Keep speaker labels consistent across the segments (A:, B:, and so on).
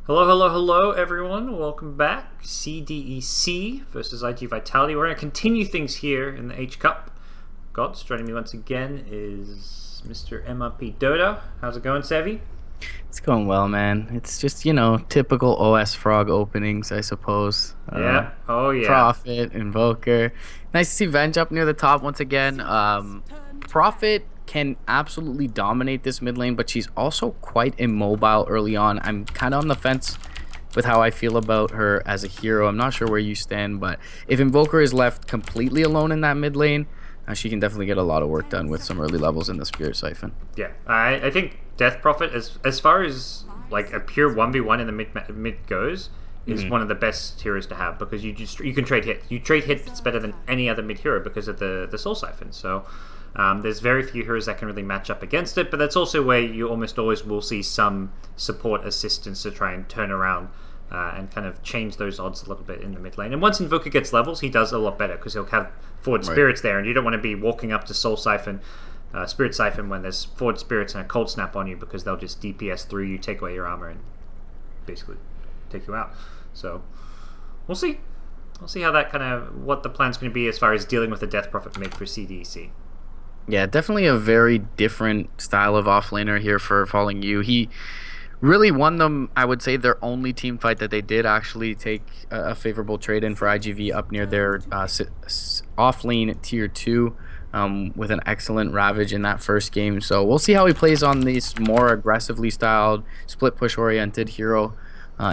A: Hello, hello, hello, everyone. Welcome back. CDEC versus iG.Vitality. We're going to continue things here in the H Cup. GoDz, joining me once again is Mr. MRP Dota. How's it going, Sevi?
B: It's going well, man. It's just, typical OS Frog openings, I suppose.
A: Yeah. Oh, yeah.
B: Prophet, Invoker. Nice to see Venge up near the top once again. Prophet can absolutely dominate this mid lane, but she's also quite immobile early on. I'm kind of on the fence with how I feel about her as a hero. I'm not sure where you stand, but if Invoker is left completely alone in that mid lane, she can definitely get a lot of work done with some early levels in the Spirit Siphon.
A: Yeah. I think Death Prophet, as far as like a pure 1v1 in the mid goes, is one of the best heroes to have because you can trade hits. You trade hits better than any other mid hero because of the Soul Siphon. So there's very few heroes that can really match up against it, but that's also where you almost always will see some support assistance to try and turn around and kind of change those odds a little bit in the mid lane. And once Invoker gets levels, he does a lot better because he'll have forward spirits there, and you don't want to be walking up to Soul Siphon, Spirit Siphon when there's forward spirits and a cold snap on you because they'll just DPS through you, take away your armor, and basically take you out. So we'll see. We'll see how that what the plan's going to be as far as dealing with the Death Prophet mid for CDEC.
B: Yeah, definitely a very different style of offlaner here for Falling You. He really won them, I would say, their only team fight that they did actually take a favorable trade in for IGV up near their offlane tier 2 with an excellent Ravage in that first game. So we'll see how he plays on this more aggressively styled, split push oriented hero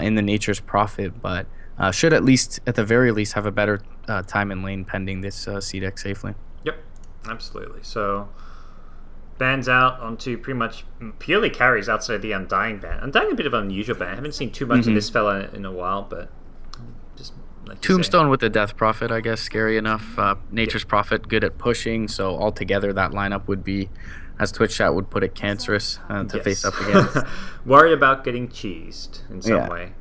B: in the Nature's Prophet, but should at the very least, have a better time in lane pending this CDEC safely.
A: Yep, absolutely. So bans out onto pretty much purely carries outside the Undying ban. Undying a bit of an unusual ban. I haven't seen too much of this fella in a while, but just like
B: Tombstone with the Death Prophet, I guess, scary enough. Nature's Prophet, good at pushing, so altogether that lineup would be, as Twitch chat would put it, cancerous to face up against.
A: Worried about getting cheesed in some way.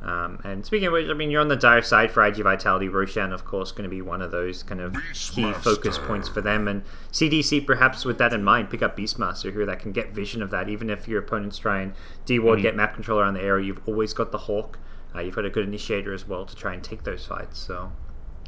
A: And speaking of which, I mean, you're on the dire side for iG.Vitality. Roshan, of course, going to be one of those kind of key focus points for them. And CDC, perhaps with that in mind, pick up Beastmaster, who that can get vision of that. Even if your opponents try and D-ward, get map control around the area, you've always got the Hawk. You've got a good initiator as well to try and take those fights. So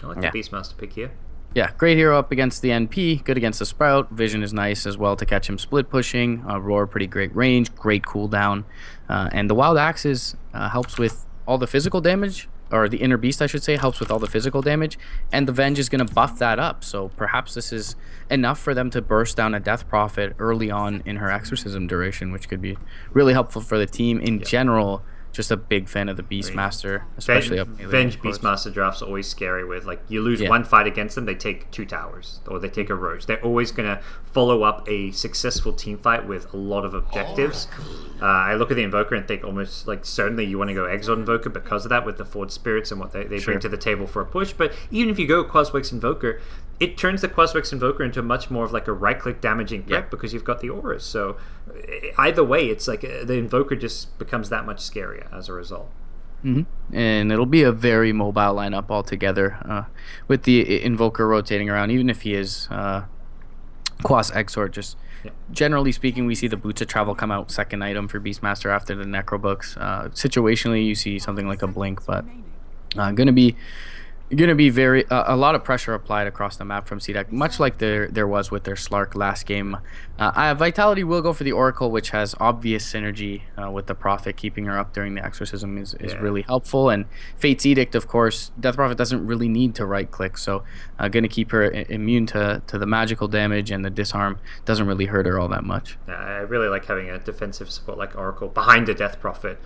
A: I like the Beastmaster pick here.
B: Yeah, great hero up against the NP, good against the Sprout. Vision is nice as well to catch him split pushing. Roar, pretty great range, great cooldown. And the Wild Axes helps with all the physical damage, or the Inner Beast, I should say, helps with all the physical damage, and the Venge is going to buff that up. So perhaps this is enough for them to burst down a Death Prophet early on in her Exorcism duration, which could be really helpful for the team in general. Just a big fan of the Beastmaster, especially up
A: Venge Beastmaster drafts are always scary with, like, you lose one fight against them, they take 2 towers, or they take a Roach. They're always going to follow up a successful team fight with a lot of objectives. I look at the Invoker and think almost, like, certainly you want to go Exort Invoker because of that, with the Forward Spirits and what they bring to the table for a push. But even if you go Quaswex Invoker, it turns the Quaswex Invoker into much more of like a right-click damaging threat because you've got the auras. So either way, it's like the Invoker just becomes that much scarier as a result.
B: And it'll be a very mobile lineup altogether with the Invoker rotating around, even if he is Quas Exort. Just generally speaking, we see the Boots of Travel come out second item for Beastmaster after the Necro Books. Situationally, you see something like a Blink, but gonna be very a lot of pressure applied across the map from CDEC, much like there was with their Slark last game. Vitality will go for the Oracle, which has obvious synergy with the Prophet. Keeping her up during the Exorcism is really helpful. And Fate's Edict, of course, Death Prophet doesn't really need to right click, so going to keep her immune to the magical damage, and the disarm doesn't really hurt her all that much.
A: I really like having a defensive support like Oracle behind a Death Prophet.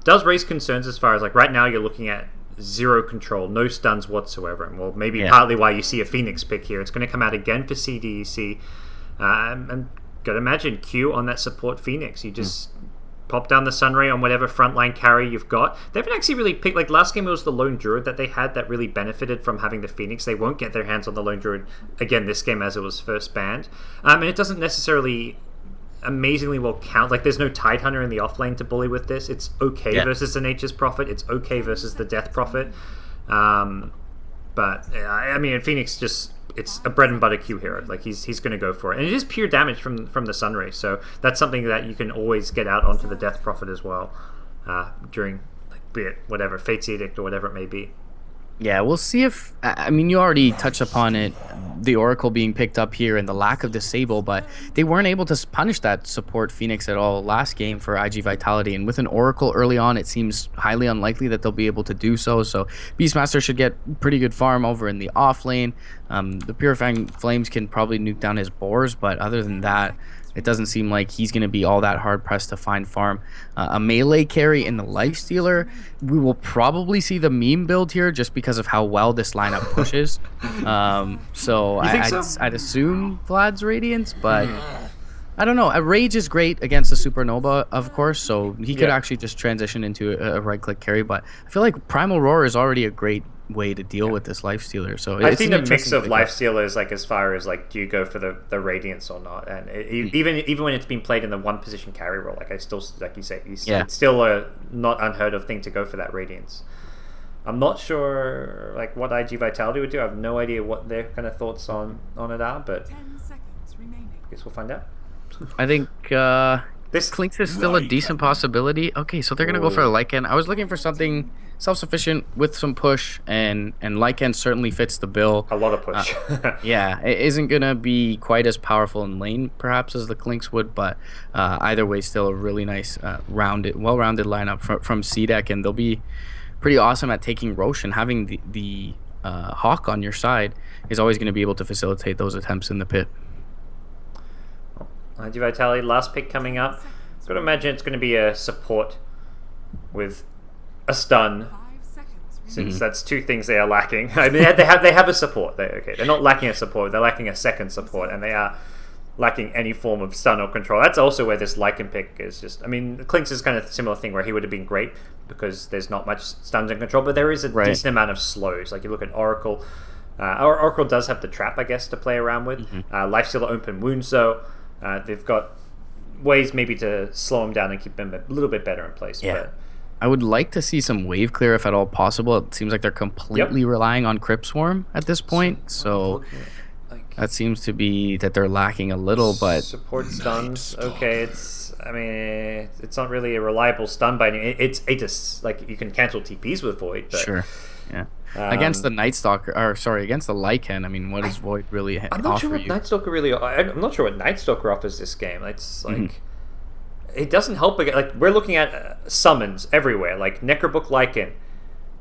A: Does raise concerns as far as, like, right now you're looking at 0 control, no stuns whatsoever, and well, maybe partly why you see a Phoenix pick here. It's going to come out again for CDEC. I'm going to imagine Q on that support Phoenix. You just pop down the Sunray on whatever frontline carry you've got. They haven't actually really picked, like last game it was the Lone Druid that they had that really benefited from having the Phoenix. They won't get their hands on the Lone Druid again this game as it was first banned. And it doesn't necessarily amazingly well count. Like, there's no Tidehunter in the offlane to bully with this. It's okay versus the Nature's Prophet. It's okay versus the Death Prophet. But I mean, Phoenix just, it's a bread and butter Q hero. Like, he's going to go for it, and it is pure damage from the Sunray. So that's something that you can always get out onto the Death Prophet as well. during, like, be it whatever, Fate's Edict or whatever it may be.
B: Yeah, we'll see if I mean you already touched upon it, the Oracle being picked up here and the lack of disable, but they weren't able to punish that support Phoenix at all last game for iG.Vitality, and with an Oracle early on, it seems highly unlikely that they'll be able to do so. So Beastmaster should get pretty good farm over in the off lane. The Purifying Flames can probably nuke down his boars, but other than that, it doesn't seem like he's going to be all that hard pressed to find farm. A melee carry in the Lifestealer, we will probably see the meme build here just because of how well this lineup pushes. So I'd assume Vlad's Radiance, but I don't know. A Rage is great against a Supernova, of course, so he could actually just transition into a right-click carry, but I feel like Primal Roar is already a great way to deal with this Lifestealer. So
A: I think a mix of Lifestealers, like as far as like, do you go for the Radiance or not? And even when it's been played in the one position carry role, like I still, like you say, it's still a not unheard of thing to go for that Radiance. I'm not sure like what iG.Vitality would do. I have no idea what their kind of thoughts on it are, but I guess we'll find out.
B: I think this Clinks is still a decent possibility. Okay, so they're gonna go for a Lycan. I was looking for something self-sufficient with some push, and Lycan certainly fits the bill.
A: A lot of push.
B: Yeah, it isn't gonna be quite as powerful in lane perhaps as the Clinks would, but either way, still a really nice well-rounded lineup from CDEC, and they'll be pretty awesome at taking Roche, and having the Hawk on your side is always going to be able to facilitate those attempts in the pit.
A: iG.Vitality, last pick coming up. I've got to imagine it's going to be a support with a stun, since that's two things they are lacking. I mean, they have a support. They're not lacking a support. They're lacking a second support, and they are lacking any form of stun or control. That's also where this Lycan pick is just... I mean, Clinks is kind of a similar thing where he would have been great because there's not much stuns and control, but there is a decent amount of slows. Like, you look at Oracle. Oracle does have the trap, I guess, to play around with. Lifestealer open wounds, though. They've got ways maybe to slow him down and keep him a little bit better in place.
B: Yeah.
A: But
B: I would like to see some wave clear if at all possible. It seems like they're completely relying on Crypt Swarm at this point, so that seems to be that they're lacking a little. But
A: support stuns, okay, I mean, it's not really a reliable stun by any. It's Aegis, like you can cancel TPs with Void. But,
B: sure, yeah. Against the Nightstalker, or sorry, against the Lycan, I mean, what does Void really offer you?
A: I'm not sure what Nightstalker offers this game. It's like it doesn't help. Like, we're looking at summons everywhere, like Necrobook Lycan,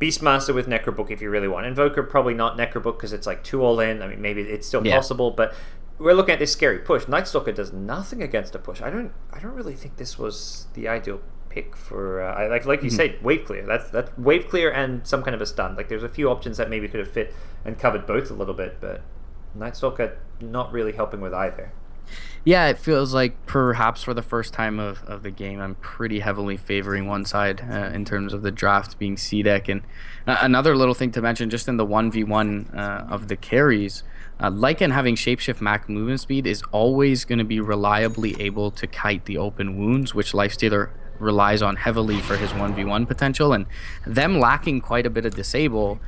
A: Beastmaster with Necrobook if you really want. Invoker, probably not Necrobook because it's like too all in. I mean, maybe it's still possible, but we're looking at this scary push. Nightstalker does nothing against a push. I don't really think this was the ideal pick for like you said, wave clear. That's wave clear and some kind of a stun. Like, there's a few options that maybe could have fit and covered both a little bit, but Nightstalker not really helping with either.
B: Yeah, it feels like perhaps for the first time of the game, I'm pretty heavily favoring one side in terms of the draft being CDEC. And another little thing to mention, just in the 1v1 of the carries, Lycan having Shapeshift Max movement speed is always going to be reliably able to kite the open wounds, which Lifestealer relies on heavily for his 1v1 potential, and them lacking quite a bit of disable,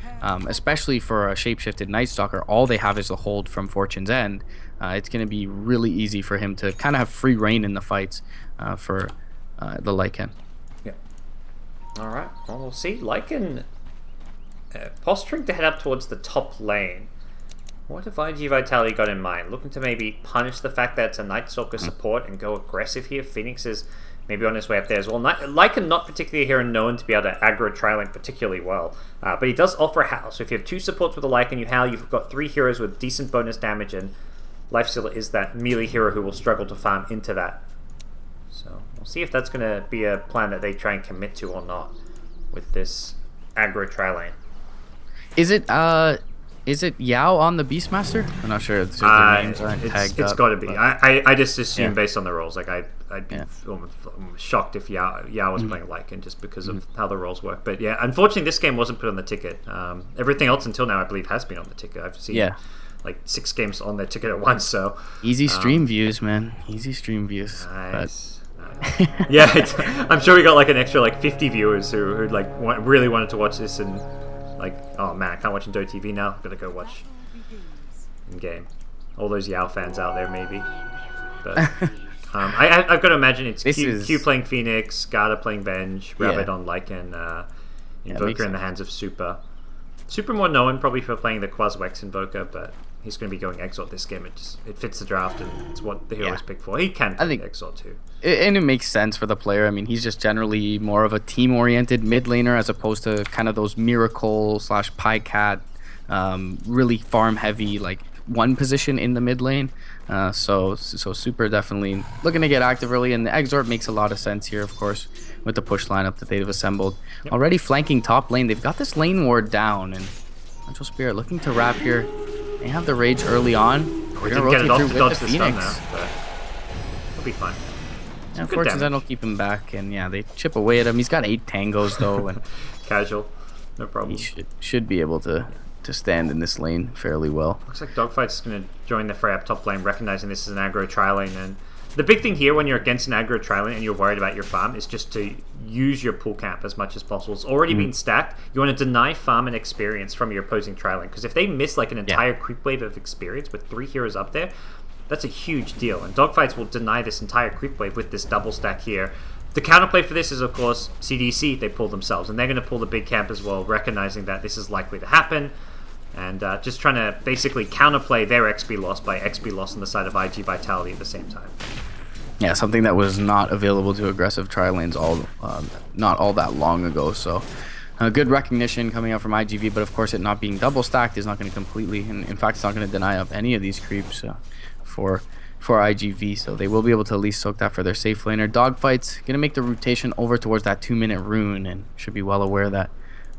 B: especially for a shapeshifted Nightstalker. All they have is the hold from Fortune's End. It's going to be really easy for him to kind of have free reign in the fights for the Lycan.
A: Yeah. All right. Well, we'll see. Lycan posturing to head up towards the top lane. What have iG.Vitality got in mind? Looking to maybe punish the fact that it's a Nightstalker support and go aggressive here. Phoenix is maybe on his way up there as well. Lycan not particularly here and known to be able to aggro tri-lane particularly well, but he does offer a Howl. So if you have two supports with a Lycan, you Howl, you've got three heroes with decent bonus damage, and Lifestealer is that melee hero who will struggle to farm into that. So we'll see if that's going to be a plan that they try and commit to or not with this aggro tri-lane.
B: Is it Yao on the Beastmaster? I'm not sure. It's their names aren't tagged
A: it's
B: up.
A: got to be. I just assume based on the roles. Like I'd be almost shocked if Yao was playing Lycan just because of how the roles work. But yeah, unfortunately, this game wasn't put on the ticket. Everything else until now, I believe, has been on the ticket. I've seen like 6 games on their ticket at once. So
B: easy stream views, man. Easy stream views.
A: Nice. Yeah, I'm sure we got like an extra like 50 viewers who like really wanted to watch this and. Like, oh man, I can't watch Indo TV now. Gotta go watch in game. All those Yao fans out there, maybe. But I've got to imagine it's
B: This
A: Q
B: is-
A: playing Phoenix, Garda playing Venge, Rabbit
B: Yeah.
A: on Lycan,
B: makes
A: Invoker in the hands of Super. Super more known probably for playing the Quas-Wex Invoker, but he's going to be going Exort this game. It fits the draft, and it's what the heroes pick for. He can play
B: think-
A: Exort too.
B: And it makes sense for the player. I mean, he's just generally more of a team-oriented mid laner as opposed to kind of those Miracle / Pycat, really farm-heavy, like one position in the mid lane. So Super definitely looking to get active early, and the Exort makes a lot of sense here, of course, with the push lineup that they've assembled.
A: Yep.
B: Already flanking top lane, they've got this lane ward down, and Central Spirit looking to wrap here. They have the Rage early on.
A: We
B: They're
A: didn't get it off to
B: with
A: dodge
B: the
A: the stun
B: Phoenix.
A: now, but he'll be fine.
B: And
A: good
B: Fortune
A: damage.
B: will keep him back, and yeah, they chip away at him. He's got 8 tangos though, and
A: Casual, no problem.
B: he should be able to stand in this lane fairly well.
A: Looks like Dogfight's going to join the fray up top lane, recognizing this is an aggro tri-lane. And the big thing here when you're against an aggro tri-lane and you're worried about your farm is just to use your pool camp as much as possible. It's already been stacked. You want to deny farm and experience from your opposing tri-lane, because if they miss like an entire creep wave of experience with 3 heroes up there, that's a huge deal. And Dogfights will deny this entire creep wave with this double stack here. The counterplay for this is, of course, CDEC. They pull themselves, and they're going to pull the big camp as well, recognizing that this is likely to happen. And just trying to basically counterplay their XP loss by XP loss on the side of iG.Vitality at the same time.
B: Yeah, something that was not available to aggressive tri-lanes not all that long ago. So good recognition coming out from IGV, but of course it not being double stacked is not going to completely, and in fact it's not going to deny up any of these creeps for IGV. So they will be able to at least soak that for their safe laner. Dogfight's going to make the rotation over towards that 2-minute rune, and should be well aware that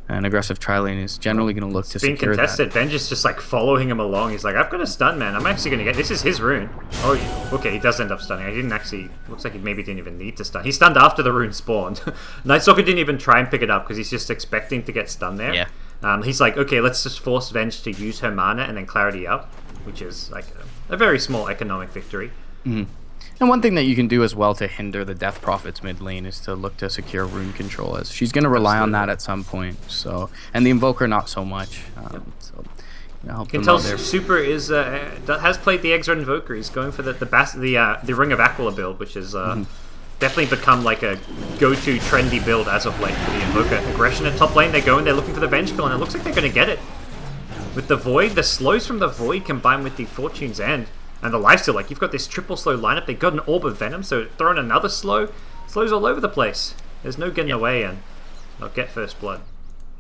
B: an aggressive tri-lane is generally going to look to
A: Being
B: secure
A: contested,
B: that.
A: Ben's just like following him along. He's like, I've got a stun, man. I'm actually going to get... This is his rune. Oh, yeah. Okay, he does end up stunning. I didn't actually... Looks like he maybe didn't even need to stun. He stunned after the rune spawned. Nightstalker didn't even try and pick it up because he's just expecting to get stunned there.
B: Yeah.
A: He's like, okay, let's just force Venge to use her mana and then clarity up, which is like a very small economic victory.
B: Mm-hmm. And one thing that you can do as well to hinder the Death Prophet's mid lane is to look to secure rune control, as she's going to rely on that at some point. So, and the Invoker not so much. So, help
A: You can
B: them
A: tell
B: out there.
A: Super is has played the Exort Invoker. He's going for the Ring of Aquila build, which is definitely become like a go-to trendy build as of late for the Invoker. Aggression at top lane, they go and they're looking for the Venge kill, and it looks like they're going to get it. With the Void, the slows from the Void combined with the Fortune's End, and the lifesteal, like you've got this triple slow lineup. They got an Orb of Venom, so throwing another slows all over the place. There's no getting away, and they'll get first blood.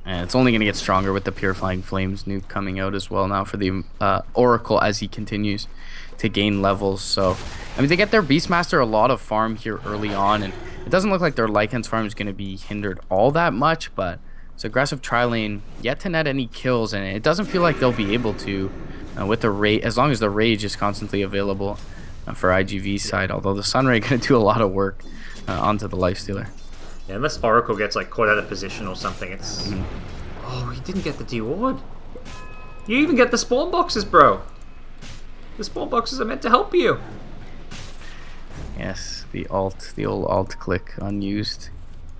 B: And it's only going to get stronger with the Purifying Flames nuke coming out as well now for the Oracle as he continues to gain levels. So, I mean, they get their Beastmaster a lot of farm here early on, and it doesn't look like their Lycan's farm is going to be hindered all that much, but it's aggressive tri-lane yet to net any kills, and it doesn't feel like they'll be able to with the rage, as long as the Rage is constantly available for IGV's side, although the Sunray going to do a lot of work onto the Lifestealer.
A: Yeah, unless Oracle gets like caught out of position or something, it's... Oh, he didn't get the D-Ward. You even get the spawn boxes, bro. The spawn boxes are meant to help you.
B: Yes, the old alt click unused.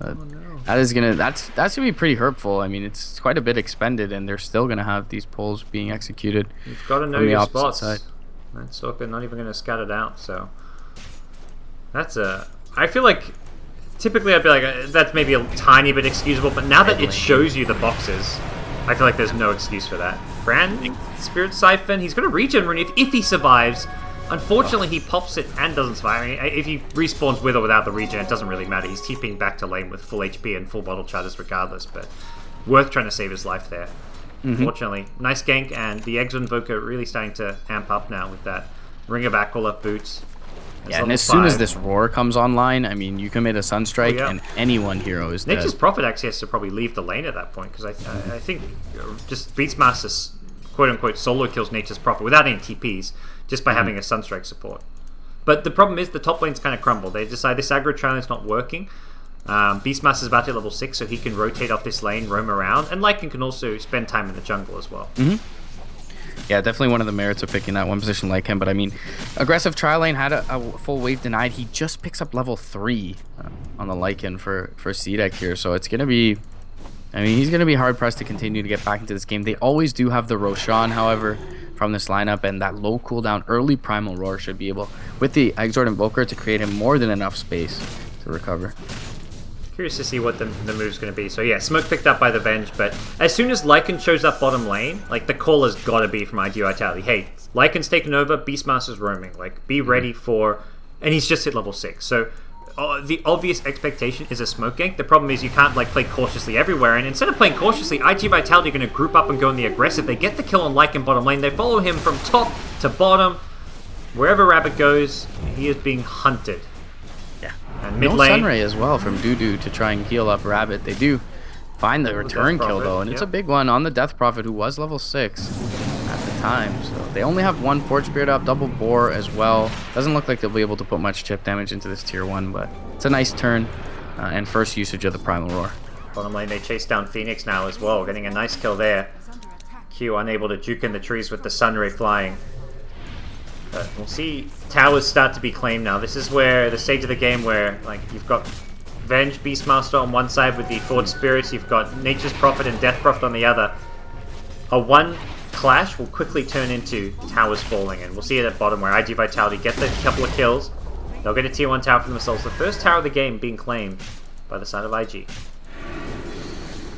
A: Oh, no.
B: That's gonna be pretty hurtful. I mean, it's quite a bit expended, and they're still gonna have these pulls being executed.
A: You've got to know
B: from the
A: your
B: opposite
A: spots.
B: side.
A: Nightstalker not even going to scout it out, so... That's a... I feel like... Typically I'd be like, that's maybe a tiny bit excusable, but now that it shows you the boxes, I feel like there's no excuse for that. Fran, Spirit Siphon, he's going to regen rune if he survives. Unfortunately, he pops it and doesn't survive. I mean, if he respawns with or without the regen, it doesn't really matter. He's TPing back to lane with full HP and full bottle charges regardless, but worth trying to save his life there. Unfortunately, nice gank, and the Exo Invoker really starting to amp up now with that Ring of Aquila boots.
B: Yeah, and as soon as this Roar comes online, I mean, you commit a Sunstrike,
A: yeah.
B: and any one hero is dead.
A: Nature's Prophet actually has to probably leave the lane at that point, because I think just Beastmaster quote-unquote solo kills Nature's Prophet without any TPs, just by having a Sunstrike support. But the problem is the top lane's kind of crumble. They decide this aggro trial not working. Beastmaster's about to level 6, so he can rotate off this lane, roam around, and Lycan can also spend time in the jungle as well.
B: Yeah, definitely one of the merits of picking that one position like him. But I mean, aggressive tri-lane had a full wave denied. He just picks up level 3 on the Lycan for CDEC here. So it's going to be... I mean, he's going to be hard-pressed to continue to get back into this game. They always do have the Roshan, however. from this lineup, and that low cooldown early Primal Roar should be able, with the Exort Invoker, to create him more than enough space to recover.
A: Curious to see what the move's going to be. So yeah, smoke picked up by the Venge, but as soon as Lycan shows up bottom lane, like the call has got to be from iG.Vitality. Hey, Lycan's taken over, Beastmaster's roaming. Like, be ready for... And he's just hit level 6. So the obvious expectation is a smoke gank. The problem is you can't like play cautiously everywhere, and instead of playing cautiously, iG.Vitality are going to group up and go in the aggressive. They get the kill on Lycan bottom lane. They follow him from top to bottom. Wherever Rabbit goes, he is being hunted. And mid lane,
B: Sunray as well from Dudu to try and heal up Rabbit. They do find the return kill though, and it's a big one on the Death Prophet, who was level 6 at the time. So they only have one Forge Spirit up, double Boar as well. Doesn't look like they'll be able to put much chip damage into this tier 1, but it's a nice turn and first usage of the Primal Roar.
A: Bottom lane, they chase down Phoenix now as well, getting a nice kill there. Q unable to juke in the trees with the Sunray flying. But we'll see towers start to be claimed now. This is where the stage of the game where like you've got Venge, Beastmaster on one side with the Forge Spirits, you've got Nature's Prophet and Death Prophet on the other. A one clash will quickly turn into towers falling, and we'll see it at bottom where iG.Vitality get the couple of kills. They'll get a tier 1 tower for themselves. The first tower of the game being claimed by the side of IG.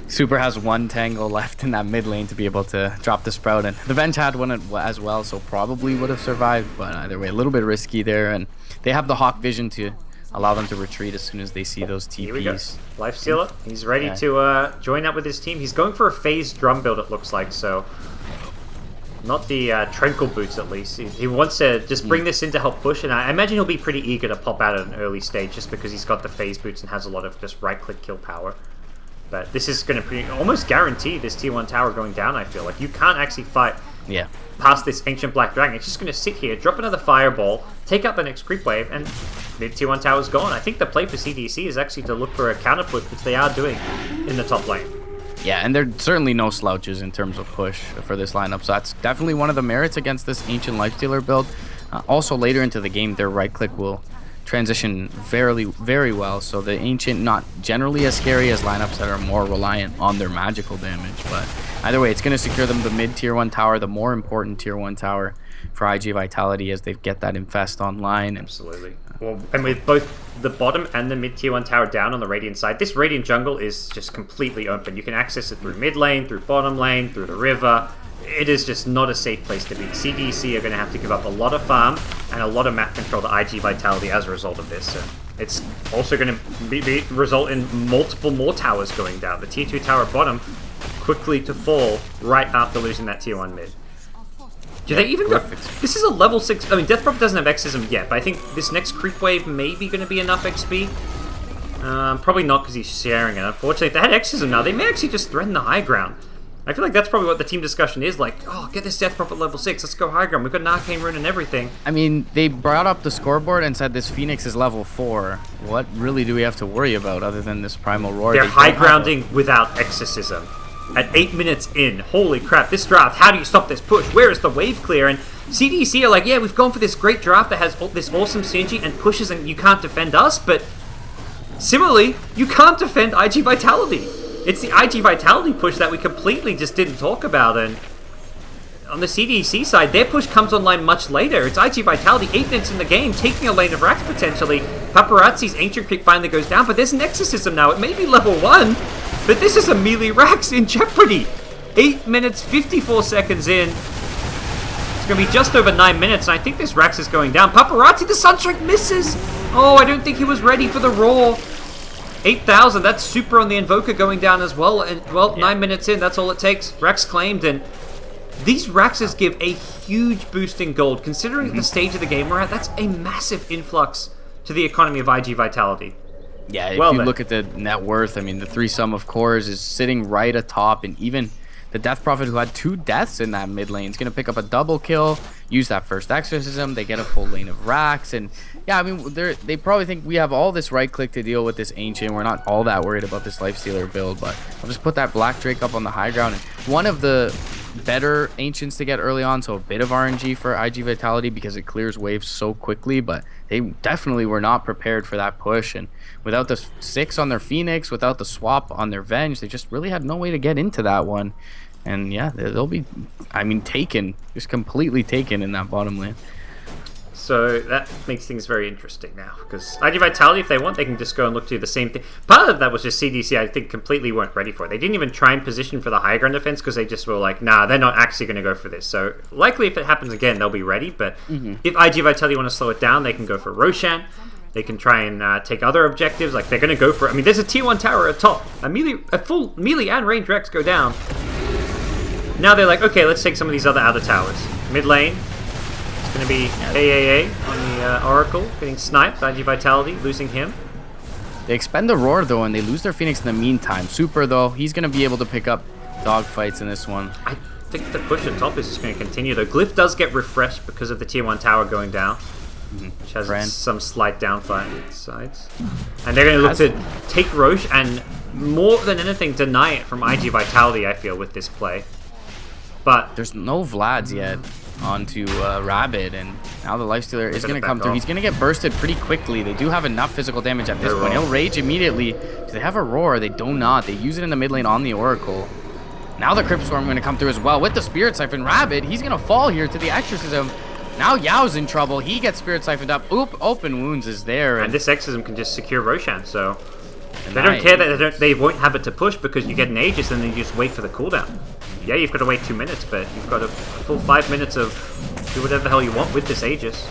B: Super has one tangle left in that mid lane to be able to drop the Sprout, and the Venge had one as well, so probably would have survived, but either way, a little bit risky there, and they have the Hawk Vision to allow them to retreat as soon as they see those TPs.
A: Here we go. Lifestealer, he's ready to join up with his team. He's going for a phased drum build, it looks like, so not the Tranquil boots at least. He wants to just bring this in to help push, and I imagine he'll be pretty eager to pop out at an early stage just because he's got the phase boots and has a lot of just right-click kill power. But this is going to almost guarantee this tier 1 tower going down, I feel. Like, you can't actually fight past this Ancient Black Dragon. It's just going to sit here, drop another Fireball, take out the next creep wave, and the tier 1 tower's gone. I think the play for CDEC is actually to look for a counter push, which they are doing in the top lane.
B: Yeah, and there's certainly no slouches in terms of push for this lineup, so that's definitely one of the merits against this Ancient Lifestealer build. Also, later into the game, their right-click will transition very well, so the Ancient not generally as scary as lineups that are more reliant on their magical damage, but either way, it's going to secure them the mid tier 1 tower, the more important tier 1 tower for iG.Vitality as they get that Infest online.
A: Absolutely. Well, and with both the bottom and the mid tier 1 tower down on the Radiant side, this Radiant jungle is just completely open. You can access it through mid lane, through bottom lane, through the river. It is just not a safe place to be. CDEC are going to have to give up a lot of farm and a lot of map control to iG.Vitality as a result of this. So it's also going to result in multiple more towers going down. The tier 2 tower bottom quickly to fall right after losing that tier 1 mid. Do they even go? This is a level 6. I mean, Death Prophet doesn't have Exorcism yet, but I think this next creep wave may be going to be enough XP. Probably not because he's sharing it. Unfortunately, if they had Exorcism now, they may actually just threaten the high ground. I feel like that's probably what the team discussion is, like, oh, get this Death Prophet level 6, let's go high ground, we've got an Arcane Rune and everything.
B: I mean, they brought up the scoreboard and said this Phoenix is level 4. What really do we have to worry about other than this Primal Roar?
A: They're high grounding without Exorcism. At 8 minutes in, holy crap, this draft, how do you stop this push? Where is the wave clear? And CDEC are like, yeah, we've gone for this great draft that has this awesome synergy and pushes and you can't defend us, but similarly, you can't defend iG.Vitality. It's the iG.Vitality push that we completely just didn't talk about, and on the CDEC side, their push comes online much later. It's iG.Vitality 8 minutes in the game, taking a lane of Rax potentially. Paparazzi's Ancient Creep finally goes down, but there's an Exorcism now. It may be level 1, but this is a melee Rax in jeopardy. 8 minutes, 54 seconds in. It's going to be just over 9 minutes, and I think this Rax is going down. Paparazzi, the Sunstrike misses! Oh, I don't think he was ready for the Roar. 8,000, that's super on the Invoker going down as well, and well, 9 minutes in, that's all it takes. Rax claimed, and these Raxes give a huge boost in gold. Considering the stage of the game we're at, that's a massive influx to the economy of iG.Vitality.
B: Yeah, if you look at the net worth, I mean, the 3 sum of cores is sitting right atop, and even the Death Prophet, who had 2 deaths in that mid lane, is going to pick up a double kill, use that first Exorcism, they get a full lane of Rax, and yeah, I mean, they probably think we have all this right click to deal with this Ancient. We're not all that worried about this Lifestealer build, but I'll just put that Black Drake up on the high ground. And one of the better Ancients to get early on, so a bit of RNG for iG.Vitality because it clears waves so quickly, but they definitely were not prepared for that push. And without the 6 on their Phoenix, without the swap on their Venge, they just really had no way to get into that one. And yeah, they'll be, I mean, taken, just completely taken in that bottom lane.
A: So that makes things very interesting now, because iG.Vitality, if they want, they can just go and look to the same thing. Part of that was just CDEC, I think, completely weren't ready for it. They didn't even try and position for the high ground defense because they just were like, nah, they're not actually going to go for this. So likely if it happens again, they'll be ready. But if iG.Vitality want to slow it down, they can go for Roshan. They can try and take other objectives. Like, they're going to go for, I mean, there's a tier 1 tower at top. A full melee and range Rex go down. Now they're like, okay, let's take some of these other outer towers. Mid lane. Going to be AAA on the Oracle, getting sniped by iG.Vitality, losing him.
B: They expend the Roar, though, and they lose their Phoenix in the meantime. Super, though, he's going to be able to pick up dogfights in this one.
A: I think the push at top is just going to continue, though. Glyph does get refreshed because of the tier 1 tower going down, which has some slight downfight sides. And they're going to look to take Roche and, more than anything, deny it from iG.Vitality, I feel, with this play. But
B: there's no Vlads yet onto Rabbit, and now the Lifestealer is going to come through. He's going to get bursted pretty quickly. They do have enough physical damage at this point. He'll rage immediately. Do they have a Roar? They do not. They use it in the mid lane on the Oracle. Now the Crypt Storm going to come through as well with the Spirit Siphon. Rabbit, he's going to fall here to the Exorcism. Now Yao's in trouble. He gets Spirit Siphoned up. Oop, Open Wounds is there.
A: And this Exorcism can just secure Roshan, so they don't care that they won't have it to push because you get an Aegis and then you just wait for the cooldown. Yeah, you've got to wait 2 minutes, but you've got a full 5 minutes of do whatever the hell you want with this Aegis.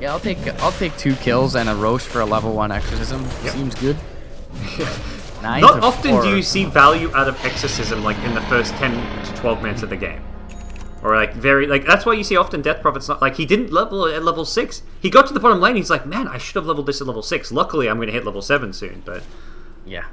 B: Yeah, I'll take 2 kills and a Roche for a level 1 Exorcism. Yep. Seems good.
A: Not often do you see value out of Exorcism like in the first 10 to 12 minutes of the game. Or like that's why you see often Death Prophet's not like he didn't level at level 6. He got to the bottom lane, he's like, man, I should have leveled this at level 6. Luckily I'm gonna hit level 7 soon, but
B: yeah.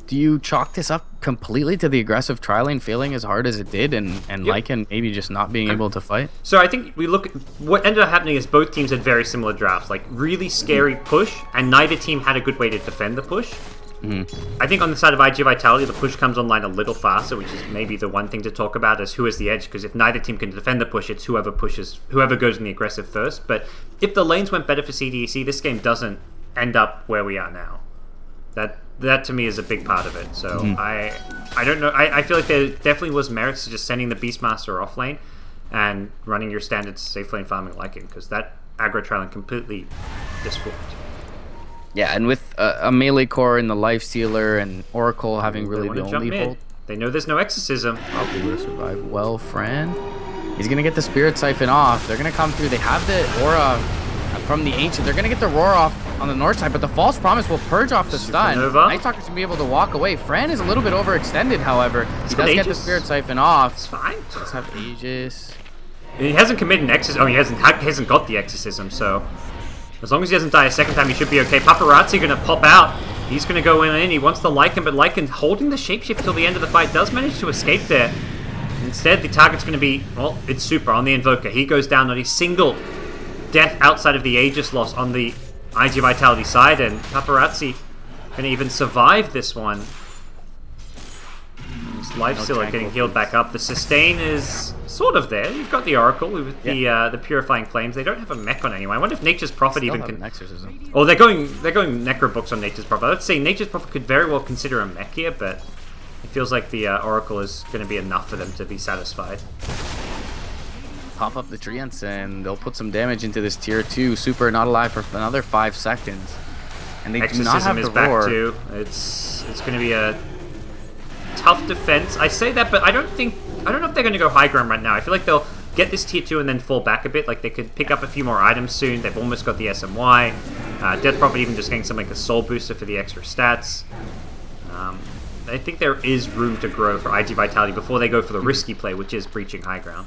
B: Do you chalk this up completely to the aggressive tri-lane failing as hard as it did and Lycan maybe just not being able to fight?
A: So I think we look at what ended up happening is both teams had very similar drafts, like really scary push, and neither team had a good way to defend the push. I think on the side of iG.Vitality, the push comes online a little faster, which is maybe the one thing to talk about is who has the edge, because if neither team can defend the push, it's whoever goes in the aggressive first. But if the lanes went better for CDEC, this game doesn't end up where we are now. That to me is a big part of it. So I don't know. I feel like there definitely was merits to just sending the Beastmaster off lane and running your standard safe lane farming like it, because that aggro trialing completely disformed.
B: Yeah, and with a melee core in the Lifestealer and Oracle having really the only hold.
A: They know there's no Exorcism.
B: Probably will survive. Well, Fran, he's going to get the Spirit Siphon off. They're going to come through. They have the Aura from the Ancient. They're going to get the Roar off on the north side, but the False Promise will purge off the stun. Night Stalker's going to be able to walk away. Fran is a little bit overextended, however. He does get the Spirit Siphon off.
A: It's fine.
B: Let's have Aegis.
A: He hasn't committed an Exorcism. Oh, he hasn't got the Exorcism, so as long as he doesn't die a second time, he should be okay. Paparazzi going to pop out. He's going to go in. He wants the Lycan, but Lycan holding the Shapeshift till the end of the fight does manage to escape there. Instead, the target's going to be, well, it's Super on the Invoker. He goes down, not a single death outside of the Aegis loss on the iG.Vitality side, and Paparazzi going to even survive this one. His life's still getting healed back up. The sustain is sort of there. You've got the Oracle with the Purifying Flames. They don't have a mech on anyone. I wonder if Nature's Prophet even can. Oh, they're going Necro Books on Nature's Prophet. Let's say Nature's Prophet could very well consider a mech here, but it feels like the Oracle is going to be enough for them to be satisfied.
B: Pop up the Treants and they'll put some damage into this tier 2. Super not alive for another 5 seconds. And they do not have the Roar.
A: Back too. It's going to be a tough defense. I say that, but I don't know if they're going to go high ground right now. I feel like they'll get this tier 2 and then fall back a bit. Like they could pick up a few more items soon. They've almost got the SMY. Death Prophet even just getting something like a Soul Booster for the extra stats. I think there is room to grow for iG.Vitality before they go for the risky play, which is breaching high ground.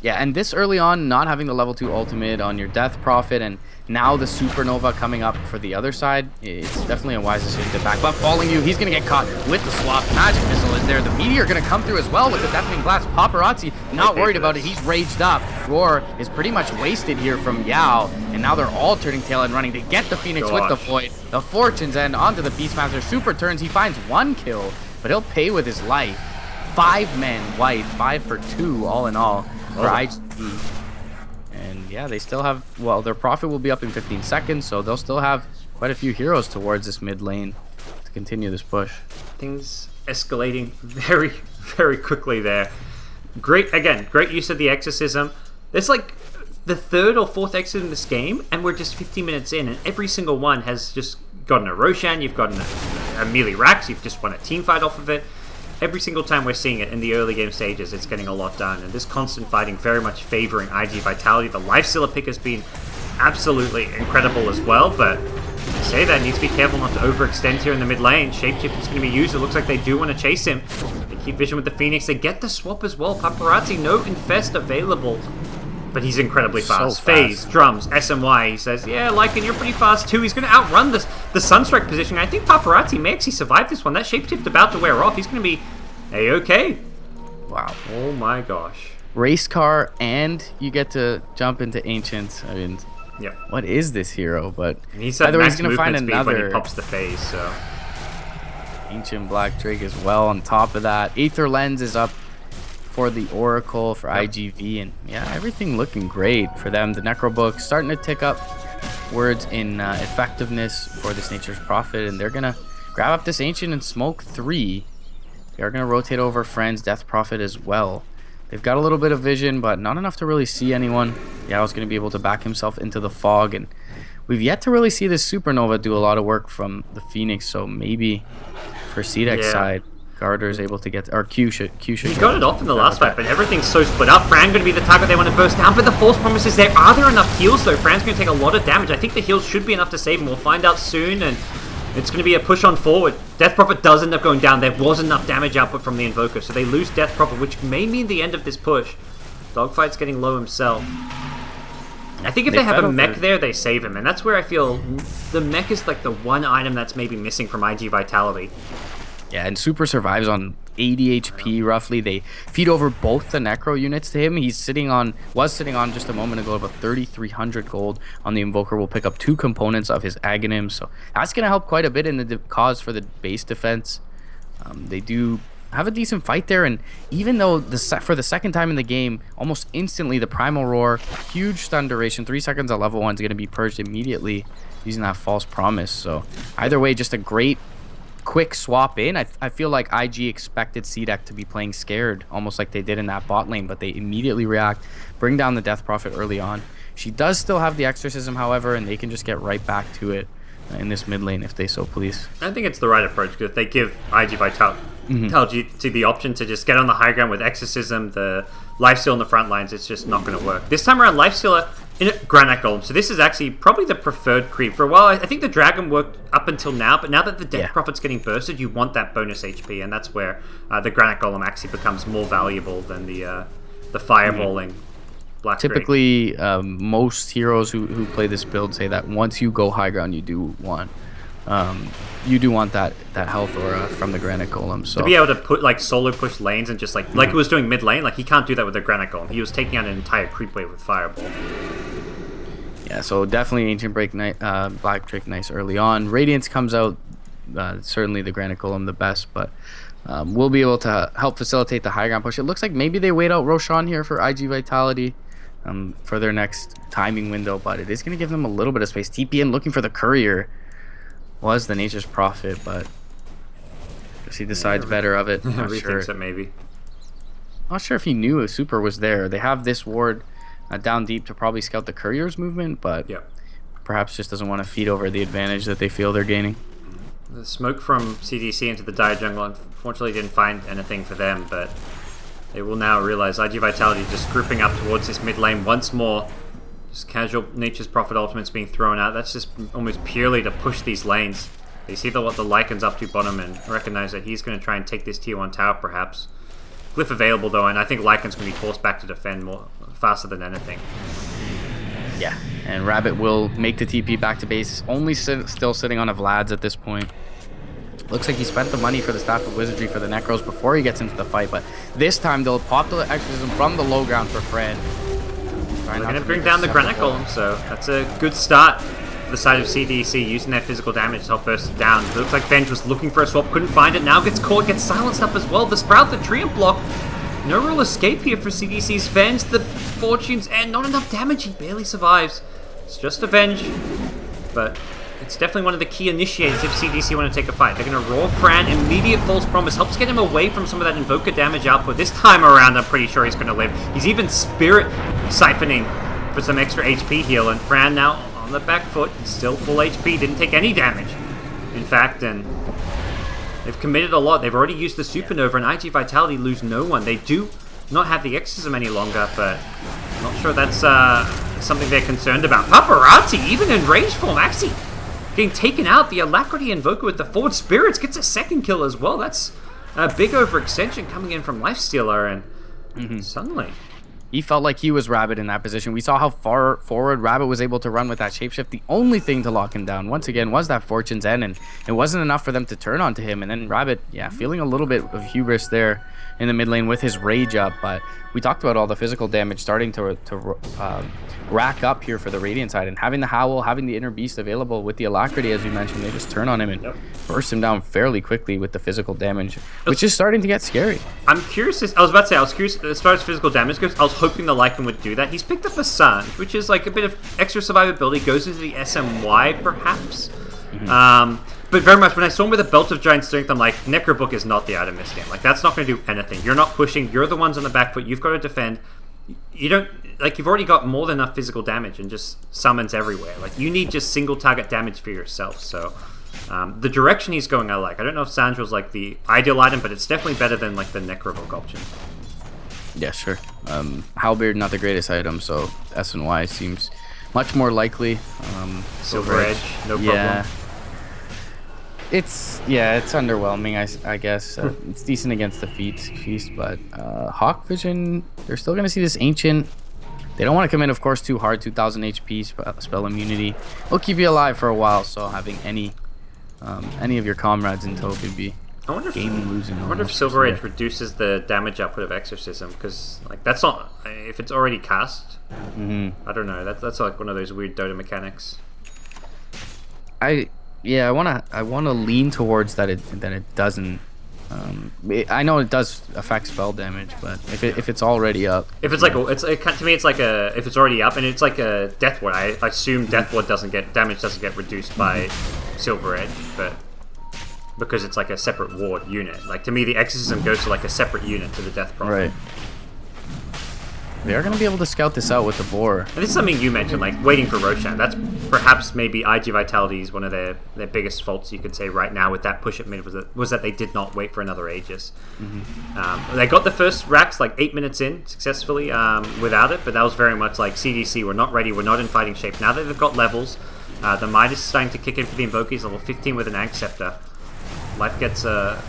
B: Yeah, and this early on, not having the level 2 ultimate on your Death Prophet, and now the Supernova coming up for the other side, it's definitely a wise decision to back. But falling you, he's going to get caught with the swap. Magic Missile is there. The Meteor going to come through as well with the Deafening Blast. Paparazzi not worried about it. He's raged up. Roar is pretty much wasted here from Yao, and now they're all turning tail and running to get the Phoenix with the Void. The Fortune's End onto the Beastmaster. Super turns. He finds 1 kill, but he'll pay with his life. 5 men white, 5 for 2 all in all. For IG. And yeah, they still have, well, their profit will be up in 15 seconds, so they'll still have quite a few heroes towards this mid lane to to continue this push.
A: Things escalating very, very quickly there. Great use of the exorcism. It's like the third or fourth exit in this game, and we're just 50 minutes in, and every single one has just gotten a Roshan, you've gotten a melee Rax, you've just won a team fight off of it. Every single time we're seeing it in the early game stages, it's getting a lot done, and this constant fighting very much favoring iG.Vitality. The Lifestealer pick has been absolutely incredible as well, but I say that needs to be careful not to overextend here in the mid lane. Shapeshift is going to be used. It looks like they do want to chase him. They keep vision with the Phoenix. They get the swap as well. Paparazzi, no Infest available. But he's incredibly fast.
B: So
A: FaZe, Drums, SMY. He says, yeah, Lycan, you're pretty fast too. He's going to outrun the Sunstrike position. I think Paparazzi may actually survive this one. That Shapeshift about to wear off. He's going to be A-okay.
B: Wow.
A: Oh my gosh.
B: Race car, and you get to jump into Ancient. I mean,
A: yep.
B: What is this hero? But
A: and he said
B: either way,
A: max
B: he's going to find another
A: when he pops the FaZe, so.
B: Ancient Black Drake as well on top of that. Aether Lens is up for the Oracle, for IGV, and yeah, everything looking great for them. The Necro Book starting to tick up words in effectiveness for this Nature's Prophet, and they're gonna grab up this Ancient and smoke 3. They are gonna rotate over Friends, Death Prophet as well. They've got a little bit of vision, but not enough to really see anyone. Yao's gonna be able to back himself into the fog, and we've yet to really see this Supernova do a lot of work from the Phoenix, so maybe for CDEC side, Garder's able to get, or Q should. He
A: got it off in the last fight, but everything's so split up. Fran going to be the target they want to burst down, but the false promise is there. Are there enough heals though? Fran's going to take a lot of damage. I think the heals should be enough to save him. We'll find out soon, and it's going to be a push on forward. Death Prophet does end up going down. There was enough damage output from the Invoker, so they lose Death Prophet, which may mean the end of this push. Dogfight's getting low himself. I think if they have a mech there, they save him, and that's where I feel the mech is like the one item that's maybe missing from iG.Vitality.
B: Yeah, and Super survives on 80 HP roughly. They feed over both the Necro units to him. He's was sitting on just a moment ago about 3,300 gold on the Invoker. Will pick up 2 components of his Aghanim, so that's going to help quite a bit in the cause for the base defense. They do have a decent fight there, and even though for the second time in the game, almost instantly the Primal Roar, huge stun duration, 3 seconds at level 1 is going to be purged immediately using that false promise. So either way, just a great quick swap in. I feel like IG expected CDEC to be playing scared, almost like they did in that bot lane, but they immediately react, bring down the Death Prophet early on. She does still have the Exorcism, however, and they can just get right back to it in this mid lane if they so please.
A: I think it's the right approach, because if they give iG.Vitality to the option to just get on the high ground with Exorcism, the Lifesteal in the front lines, it's just not going to work. This time around, Lifestealer in a Granite Golem. So this is actually probably the preferred creep. For a while, I think the Dragon worked up until now, but now that the Death Prophet's getting bursted, you want that bonus HP, and that's where the Granite Golem actually becomes more valuable than the Fireballing Black Drake.
B: Typically, most heroes who play this build say that once you go high ground, you do want that health aura from the Granite Golem. So
A: to be able to put like solo push lanes and just like it was doing mid lane, like he can't do that with the Granite Golem. He was taking out an entire creep wave with Fireball.
B: Yeah, so definitely Ancient Black Drake nice early on. Radiance comes out, certainly the Granite Golem the best, but we'll be able to help facilitate the high ground push. It looks like maybe they wait out Roshan here for iG.Vitality for their next timing window, but it is going to give them a little bit of space. TP in looking for the Courier was the Nature's Prophet, but guess he decides better of it. Not sure.
A: It maybe.
B: Not sure if he knew a Super was there. They have this ward down deep to probably scout the Courier's movement, but perhaps just doesn't want to feed over the advantage that they feel they're gaining.
A: The smoke from CDEC into the Dire Jungle unfortunately didn't find anything for them, but they will now realize iG.Vitality just grouping up towards this mid lane once more. Just casual Nature's Prophet ultimates being thrown out. That's just almost purely to push these lanes. They see what the Lycan's up to bottom and recognize that he's going to try and take this tier 1 tower perhaps. Glyph available though, and I think Lycan's going to be forced back to defend more faster than anything.
B: Yeah, and Rabbit will make the TP back to base, only still sitting on a Vlad's at this point. Looks like he spent the money for the Staff of Wizardry for the Necros before he gets into the fight, but this time they'll pop the Exorcism from the low ground for Fred.
A: They're going to bring down the Granite Golem, so that's a good start for the side of CDEC, using their physical damage to help burst it down. It looks like Venge was looking for a swap, couldn't find it, now gets caught, gets silenced up as well. The Sprout, the Treant block, no real escape here for CDEC's Venge. The Fortunes, and not enough damage, he barely survives. It's just a Venge, but it's definitely one of the key initiators if CDC want to take a fight. They're going to roar Fran, immediate false promise, helps get him away from some of that invoker damage output. This time around, I'm pretty sure he's going to live. He's even spirit siphoning for some extra HP heal, and Fran now on the back foot, still full HP, didn't take any damage. In fact, and they've committed a lot. They've already used the Supernova, and iG.Vitality lose no one. They do not have the Exorcism any longer, but I'm not sure that's something they're concerned about. Paparazzi, even in rage form, actually getting taken out. The Alacrity Invoker with the Forward Spirits gets a second kill as well. That's a big overextension coming in from Lifestealer, and suddenly
B: he felt like he was Rabbit in that position. We saw how far forward Rabbit was able to run with that shapeshift. The only thing to lock him down, once again, was that Fortune's End, and it wasn't enough for them to turn onto him. And then Rabbit, yeah, feeling a little bit of hubris there in the mid lane with his rage up. But we talked about all the physical damage starting to rack up here for the Radiant side, and having the Howl, having the Inner Beast available with the Alacrity, as you mentioned, they just turn on him and burst him down fairly quickly with the physical damage, which is starting to get scary.
A: I'm curious, I was curious as far as physical damage goes. I was hoping the Lycan would do that. He's picked up a Sange, which is like a bit of extra survivability, goes into the SMY perhaps. But very much when I saw him with a Belt of Giant Strength, I'm like, Necrobook is not the item this game. Like, that's not going to do anything. You're not pushing. You're the ones on the back foot. You've got to defend. You don't, like, you've already got more than enough physical damage and just summons everywhere. Like, you need just single target damage for yourself. So, the direction he's going, I like. I don't know if Sange was, like, the ideal item, but it's definitely better than, like, the Necrobook option.
B: Yeah, sure. Howlbeard, not the greatest item, so S&Y seems much more likely.
A: Silver Edge, no problem.
B: Yeah. It's underwhelming, I guess. It's decent against the Feast, but Hawk Vision, they're still going to see this Ancient. They don't want to come in, of course, too hard. 2,000 HP, spell immunity. It'll keep you alive for a while, so having any of your comrades in tow could be game-losing.
A: I wonder if Silver Edge reduces the damage output of Exorcism, because like that's not, if it's already cast, I don't know. That's like one of those weird Dota mechanics.
B: I wanna lean towards that it doesn't. I know it does affect spell damage, but if it's already up,
A: if it's like to me it's like if it's already up and it's like a Death Ward. I assume Death Ward doesn't get reduced by Silver Edge, but because it's like a separate ward unit. Like to me, the Exorcism goes to like a separate unit to the Death Prophet.
B: Right. They are going to be able to scout this out with the boar.
A: And this is something you mentioned, like waiting for Roshan. That's perhaps maybe iG.Vitality's one of their biggest faults, you could say, right now with that push at mid, was that they did not wait for another Aegis. They got the first racks like 8 minutes in successfully without it, but that was very much like CDC, we're not ready, we're not in fighting shape. Now that they've got levels, the Midas is starting to kick in for the Invokers, level 15 with an Ankh Scepter. Life gets a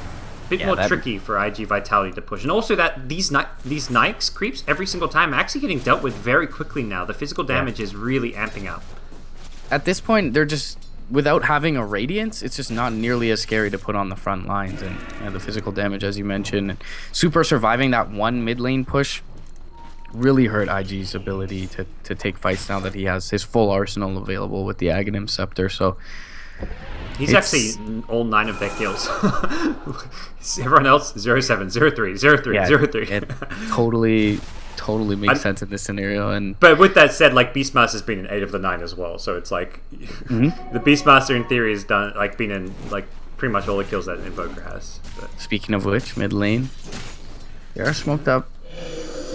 A: bit more tricky for iG.Vitality to push. And also that these Nikes creeps every single time are actually getting dealt with very quickly now. The physical damage is really amping up.
B: At this point, they're just, without having a Radiance, it's just not nearly as scary to put on the front lines. And the physical damage, as you mentioned, and Super surviving that one mid lane push really hurt iG's ability to take fights now that he has his full arsenal available with the Aghanim Scepter. So
A: he's actually all 9 of their kills. Everyone else, 0-7, 0-3, 0-3, 0-3.
B: It totally makes sense in this scenario.
A: But with that said, like Beastmaster's been in 8 of the 9 as well. So it's like the Beastmaster in theory has done like been in like pretty much all the kills that an Invoker has. But
B: speaking of which, mid lane, they are smoked up.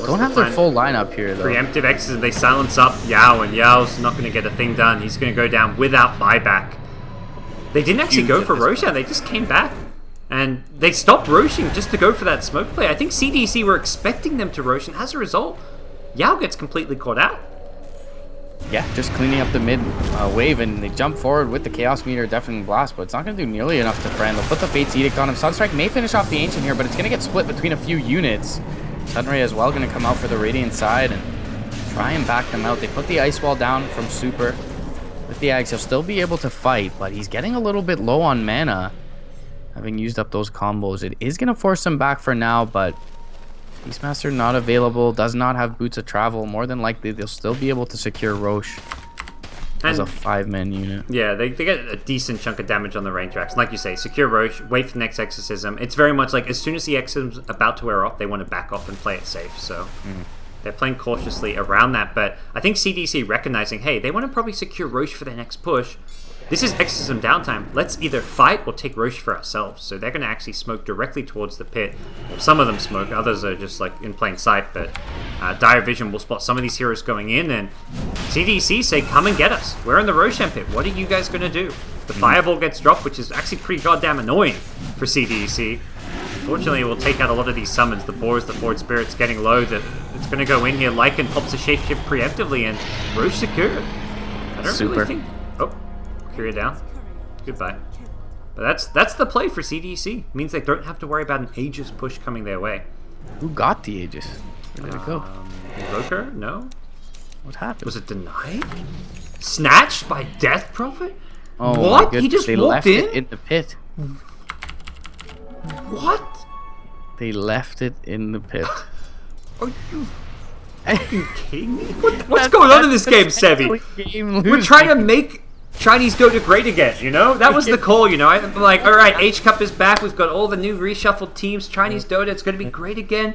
B: Don't have their full lineup here though.
A: Preemptive X's, they silence up Yao, and Yao's not going to get a thing done. He's going to go down without buyback. They didn't actually go for Roshan, they just came back. And they stopped Roshan just to go for that smoke play. I think CDC were expecting them to Roshan. As a result, Yao gets completely caught out.
B: Yeah, just cleaning up the mid wave, and they jump forward with the Chaos Meter, Deafening Blast, but it's not going to do nearly enough to friend. They'll put the Fate's Edict on him. Sunstrike may finish off the Ancient here, but it's going to get split between a few units. Sunray as well going to come out for the Radiant side and try and back them out. They put the Ice Wall down from Super. With the Ags, he'll still be able to fight, but he's getting a little bit low on mana, having used up those combos. It is going to force him back for now, but Beastmaster not available, does not have Boots of Travel. More than likely, they'll still be able to secure Roche as a 5-man unit.
A: Yeah, they get a decent chunk of damage on the range tracks. Like you say, secure Roche, wait for the next Exorcism. It's very much like as soon as the Exorcism's about to wear off, they want to back off and play it safe. So they're playing cautiously around that. But I think CDC recognizing, hey, they want to probably secure Roche for their next push. this is exorcism downtime. Let's either fight or take Roche for ourselves. So they're going to actually smoke directly towards the pit. Some of them smoke, others are just like in plain sight. But Dire Vision will spot some of these heroes going in, and CDEC say, come and get us. We're in the Roshan pit. What are you guys going to do? The Fireball gets dropped, which is actually pretty goddamn annoying for CDEC. Unfortunately, it will take out a lot of these summons. The Boars, the Forward Spirit's getting low. It's going to go in here. Lycan pops a Shapeshift preemptively, and Roche secured. I don't really think... Oh, Kyria down. Goodbye. But that's the play for CDEC. It means they don't have to worry about an Aegis push coming their way.
B: Who got the Aegis? Where did it go?
A: Invoker? No?
B: What happened?
A: Was it denied? Snatched by Death Prophet?
B: Oh,
A: what? He just walked
B: in? It in the pit.
A: What?
B: They left it in the pit.
A: Are you fucking kidding me? What's going on in this game, Sevi? We're trying to make Chinese Dota great again, you know? That was the call, you know? I'm like, alright, H-Cup is back. We've got all the new reshuffled teams. Chinese Dota, it's going to be great again.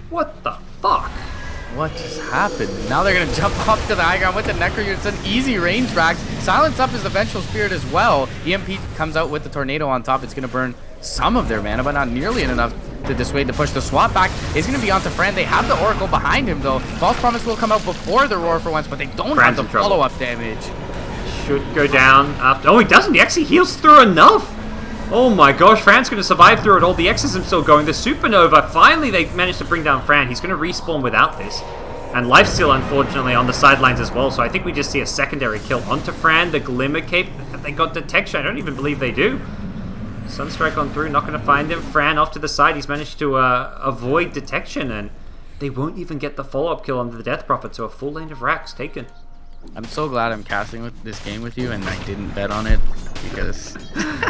A: What the fuck?
B: What just happened? Now they're going to jump up to the high ground with the Necro. It's an easy range drag. Silence up his the Vengeful Spirit as well. EMP comes out with the Tornado on top. It's going to burn some of their mana, but not nearly enough to dissuade the push. The swap back is going to be onto Fran. They have the Oracle behind him, though. False Promise will come out before the Roar for once, but they don't have the follow-up damage.
A: Should go down after... Oh, he doesn't. He actually heals through enough. Oh my gosh, Fran's going to survive through it all. The Exorcism's still going. The Supernova, finally they managed to bring down Fran. He's going to respawn without this. And Lifesteal, unfortunately, on the sidelines as well. So I think we just see a secondary kill onto Fran. The Glimmer Cape, have they got detection? I don't even believe they do. Sunstrike on through, not going to find him. Fran off to the side. He's managed to avoid detection, and they won't even get the follow-up kill onto the Death Prophet. So a full lane of racks taken.
B: I'm so glad I'm casting with this game with you, and I didn't bet on it because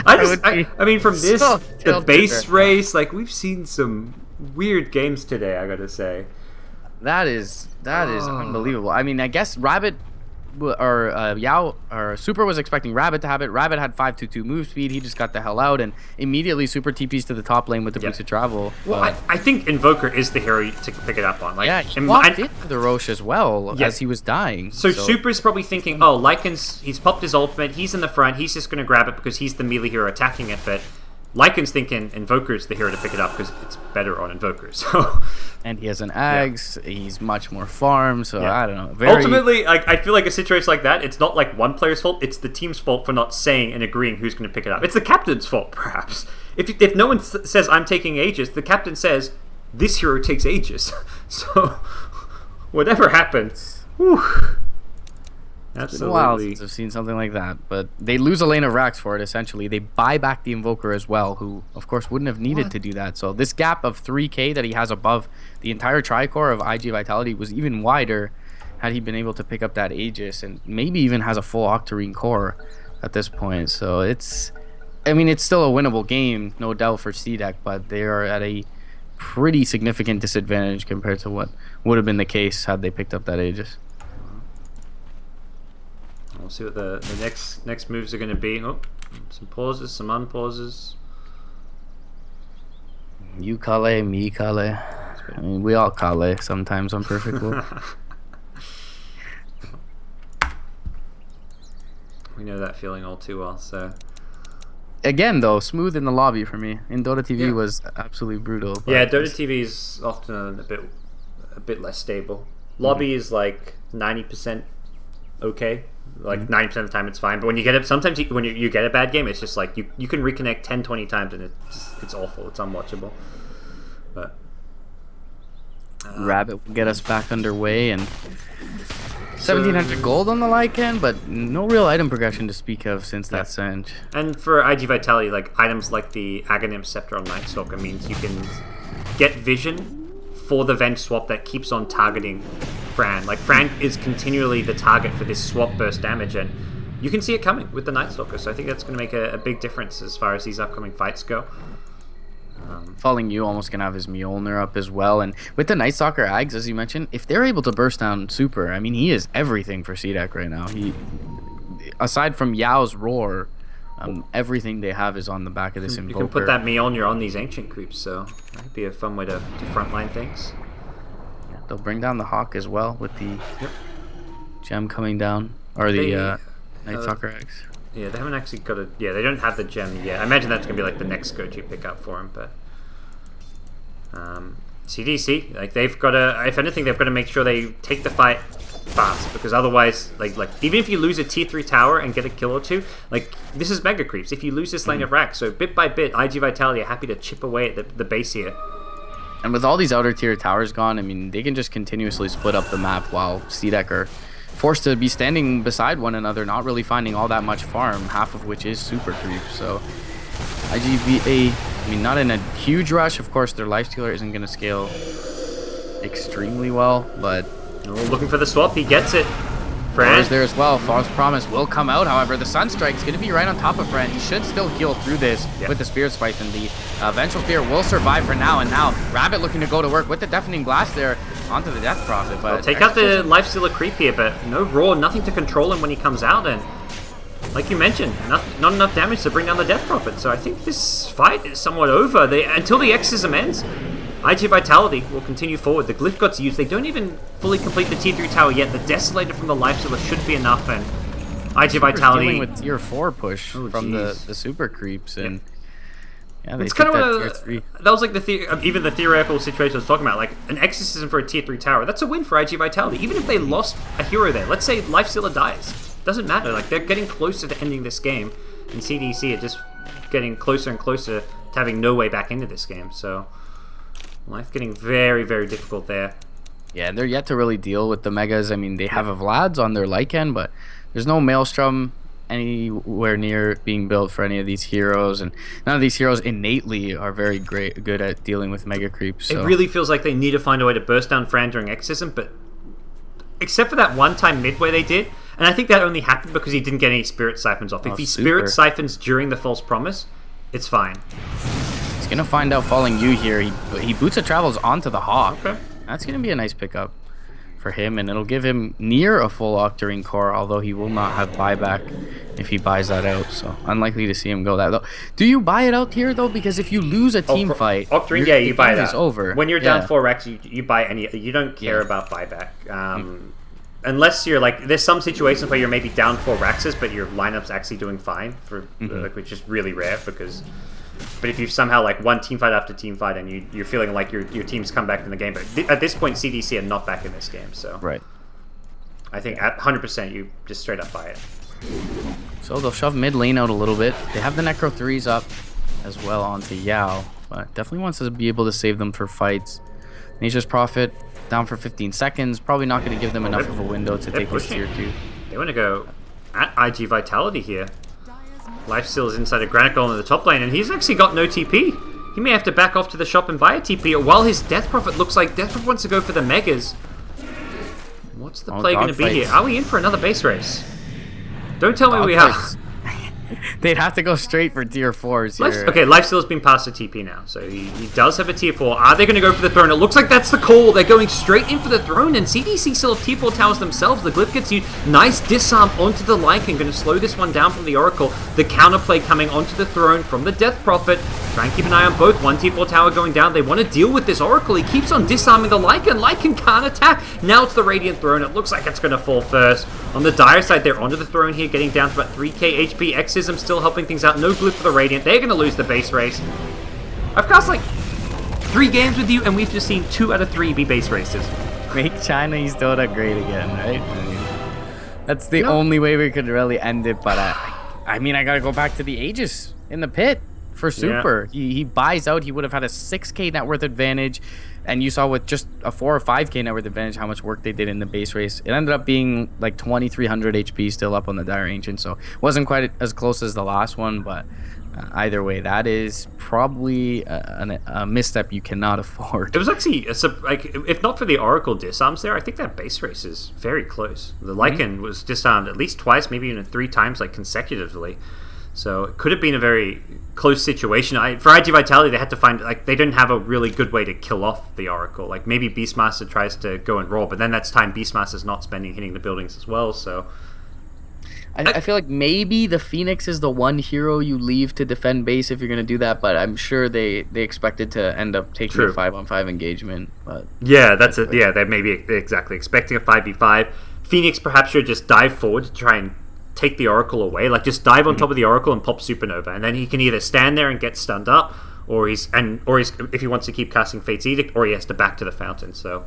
A: I mean, from this the base race, like we've seen some weird games today. I gotta say,
B: that is unbelievable. I mean, I guess Rabbit or Yao or Super was expecting Rabbit to have it. Rabbit had 522 move speed. He just got the hell out and immediately Super TPs to the top lane with the boost of travel.
A: Well, I think Invoker is the hero to pick it up on. Like,
B: yeah, he walked into the Roche as well as he was dying.
A: So Super's probably thinking, oh, Lycan's, he's popped his ultimate, he's in the front, he's just going to grab it because he's the melee hero attacking it, but Lycan's thinking Invoker's the hero to pick it up because it's better on Invoker. So,
B: and he has an Ags, he's much more farm, so I don't know.
A: Ultimately, I feel like a situation like that, it's not like one player's fault, it's the team's fault for not saying and agreeing who's going to pick it up. It's the captain's fault, perhaps. If no one says, I'm taking Aegis, the captain says, this hero takes Aegis. So, whatever happens, whew.
B: It's been a while since I've seen something like that, but they lose a lane of racks for it, essentially. They buy back the Invoker as well, who, of course, wouldn't have needed to do that. So this gap of 3k that he has above the entire Tricore of iG.Vitality was even wider had he been able to pick up that Aegis, and maybe even has a full Octarine core at this point. So it's... I mean, it's still a winnable game, no doubt, for CDEC, but they are at a pretty significant disadvantage compared to what would have been the case had they picked up that Aegis.
A: We'll see what the next moves are going to be. Oh, some pauses, some unpauses.
B: You Kale, me Kale. I mean, we all Kale sometimes on Perfect World.
A: We know that feeling all too well, so...
B: Again, though, smooth in the lobby for me. In Dota TV was absolutely brutal.
A: Yeah, Dota TV is often a bit less stable. Lobby is like 90% okay. Like 90% of the time it's fine, but when you get it, sometimes when you get a bad game, it's just like you can reconnect 10-20 times and it's awful, it's unwatchable. But
B: Rabbit will get us back underway, and 1700 gold on the Lycan, but no real item progression to speak of since that Senge.
A: And for iG.Vitality, like items like the Aghanim Scepter on Night Stalker means you can get vision for the Venge swap that keeps on targeting Fran. Like, Fran is continually the target for this swap burst damage, and you can see it coming with the Night Stalker, so I think that's going to make a big difference as far as these upcoming fights go.
B: Falling You almost going to have his Mjolnir up as well, and with the Night Stalker Ags, as you mentioned, if they're able to burst down Super, I mean, he is everything for CDEC right now. He, aside from Yao's Roar, everything they have is on the back of this Invoker.
A: You can put that Mjolnir on these Ancient Creeps, so that'd be a fun way to frontline things.
B: Yeah, they'll bring down the Hawk as well with the gem coming down, or the Night Stalker Eggs.
A: Yeah, they haven't actually got a... Yeah, they don't have the gem yet. I imagine that's going to be like the next go-to pickup for him, but... CDEC, like, they've got to... If anything, they've got to make sure they take the fight fast, because otherwise, like even if you lose a tier 3 tower and get a kill or two, like, this is mega creeps. If you lose this lane of rack, so bit by bit, iG.Vitality are happy to chip away at the base here.
B: And with all these outer tier towers gone, I mean, they can just continuously split up the map while CDEC are forced to be standing beside one another, not really finding all that much farm, half of which is super creep. So iG.Va, I mean, not in a huge rush. Of course, their lifestealer isn't going to scale extremely well, but...
A: looking for the swap, he gets it.
B: Fran is there as well. False Promise will come out, however. The Sunstrike is going to be right on top of Fran. He should still heal through this with the Spirit Spike, and the Vengeful Spear will survive for now. And now, Rabbit looking to go to work with the Deafening Blast there onto the Death Prophet. But
A: take out the Lifestealer creep here, but no Raw, nothing to control him when he comes out. And like you mentioned, not enough damage to bring down the Death Prophet. So I think this fight is somewhat over. Until the Exorcism ends, iG.Vitality will continue forward. The Glyph got used. They don't even fully complete the tier 3 tower yet. The Desolator from the Lifestealer should be enough, and iG.Vitality
B: dealing with tier 4 push from the super creeps, and they
A: it's kind of
B: tier 3.
A: That was like even the theoretical situation I was talking about, like an Exorcism for a tier 3 tower. That's a win for iG.Vitality. Even if they lost a hero there, let's say Lifestealer dies, doesn't matter. Like, they're getting closer to ending this game, and CDEC are just getting closer and closer to having no way back into this game. So life getting very, very difficult there.
B: Yeah, they're yet to really deal with the Megas. I mean, they have a Vlad's on their Lycan, but there's no Maelstrom anywhere near being built for any of these heroes, and none of these heroes innately are very good at dealing with Mega Creeps. So.
A: It really feels like they need to find a way to burst down Fran during Exorcism, but except for that one time mid where they did, and I think that only happened because he didn't get any Spirit Siphons off. If he Spirit Siphons during the False Promise, it's fine.
B: He's going to find out Falling You here. He Boots of Travels onto the Hawk.
A: Okay.
B: That's going to be a nice pickup for him, and it'll give him near a full Octarine core, although he will not have buyback if he buys that out, so unlikely to see him go that though. Do you buy it out here though? Because if you lose a team fight,
A: Octarine, yeah, you buy that.
B: Over.
A: When you're down 4 racks, you buy any. You don't care about buyback. Unless you're like, there's some situations where you're maybe down 4 raxes, but your lineup's actually doing fine, for which is really rare because. But if you've somehow like won team fight after team fight and you're feeling like your team's come back in the game, but at this point CDC are not back in this game, so
B: right.
A: I think at 100% you just straight up buy it.
B: So they'll shove mid lane out a little bit. They have the Necro 3s up as well onto Yao, but definitely wants to be able to save them for fights. Nature's Prophet down for 15 seconds, probably not going to give them enough of a window to take this tier 2.
A: They want to go at iG.Vitality here. Lifesteal is inside a Granite Golem in the top lane, and he's actually got no TP. He may have to back off to the shop and buy a TP, while his Death Prophet looks like Death Prophet wants to go for the Megas. What's the play going to be here? Are we in for another base race? Don't tell me we are.
B: They'd have to go straight for tier 4s here.
A: Okay, Lifesteal's been passed to TP now, so he does have a tier 4. Are they going to go for the throne? It looks like that's the call. They're going straight in for the throne, and CDC still have tier 4 towers themselves. The Glyph gets used. Nice disarm onto the Lycan. Going to slow this one down from the Oracle. The counterplay coming onto the throne from the Death Prophet. Try and keep an eye on both. One tier 4 tower going down. They want to deal with this Oracle. He keeps on disarming the Lycan. Lycan can't attack. Now it's the Radiant Throne. It looks like it's going to fall first. On the Dire side, they're onto the throne here, getting down to about 3k HP. Exorcism still helping things out. No Glyph for the Radiant. They're going to lose the base race. I've cast like 3 games with you, and we've just seen 2 out of 3 be base races.
B: Make Chinese Dota great again, right? I mean, that's the only way we could really end it, but I mean, I got to go back to the Aegis in the pit for Super. Yeah. He buys out. He would have had a 6k net worth advantage, and you saw with just a 4 or 5k net worth advantage how much work they did in the base race. It ended up being like 2300 HP still up on the Dire Ancient, so wasn't quite as close as the last one, but either way, that is probably a misstep you cannot afford.
A: It was actually, like, if not for the Oracle disarms there, I think that base race is very close. The Lycan was disarmed at least twice, maybe even 3 times, like consecutively. So it could have been a very close situation. For iG.Vitality, they had to find, like, they didn't have a really good way to kill off the Oracle. Like, maybe Beastmaster tries to go and roll, but then that's time Beastmaster's not spending hitting the buildings as well, so...
B: I feel like maybe the Phoenix is the one hero you leave to defend base if you're going to do that, but I'm sure they expected to end up taking a 5-on-5 engagement. But
A: yeah, that's it. Yeah, they may be exactly expecting a 5v5. Phoenix perhaps should just dive forward to try and take the Oracle away, like just dive on top of the Oracle and pop Supernova, and then he can either stand there and get stunned up, or he's if he wants to keep casting Fate's Edict, or he has to back to the Fountain. So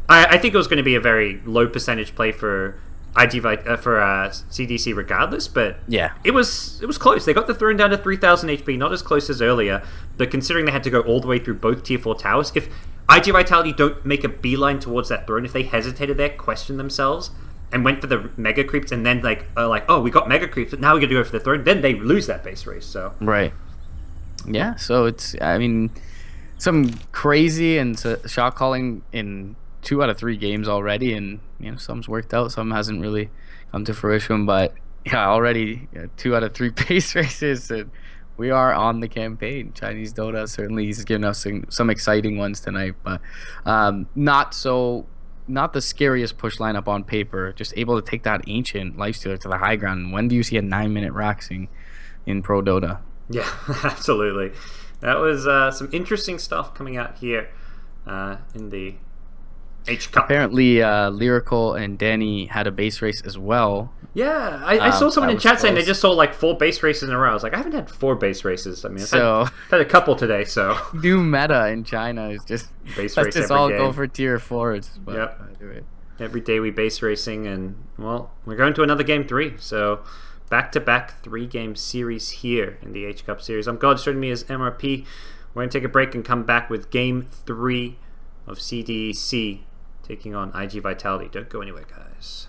A: I think it was going to be a very low percentage play for CDC regardless, but
B: yeah,
A: it was close. They got the throne down to 3,000 HP, not as close as earlier, but considering they had to go all the way through both tier 4 towers, if iG.Vitality don't make a beeline towards that throne, if they hesitated there, questioned themselves, and went for the mega creeps, and then oh, we got mega creeps, but now we got to go for the throne, then they lose that base race. So
B: right, yeah. So it's, I mean, some crazy and shot calling in 2 out of 3 games already, and you know, some's worked out, some hasn't really come to fruition, but yeah, already 2 out of 3 base races, and we are on the campaign. Chinese Dota certainly he's given us some exciting ones tonight, but not the scariest push lineup on paper. Just able to take that ancient lifestealer to the high ground. When do you see a 9-minute Raxing in Pro Dota?
A: Yeah, absolutely. That was some interesting stuff coming out here in the H Cup.
B: Apparently, Lyrical and Danny had a base race as well.
A: Yeah, I saw someone in chat saying they
B: close.
A: just saw like 4 base races in a row. I was like, I haven't had 4 base races. I mean, I've had a couple today, so.
B: New meta in China is just
A: base
B: let's
A: race
B: just
A: every
B: all
A: game.
B: go for tier 4s. But
A: Yep.
B: do it.
A: Every day we base racing, and well, we're going to another game 3. So back-to-back 3-game series here in the H Cup series. I'm GoDz, joining me as MRP. We're going to take a break and come back with game 3 of CDEC taking on iG.Vitality. Don't go anywhere, guys.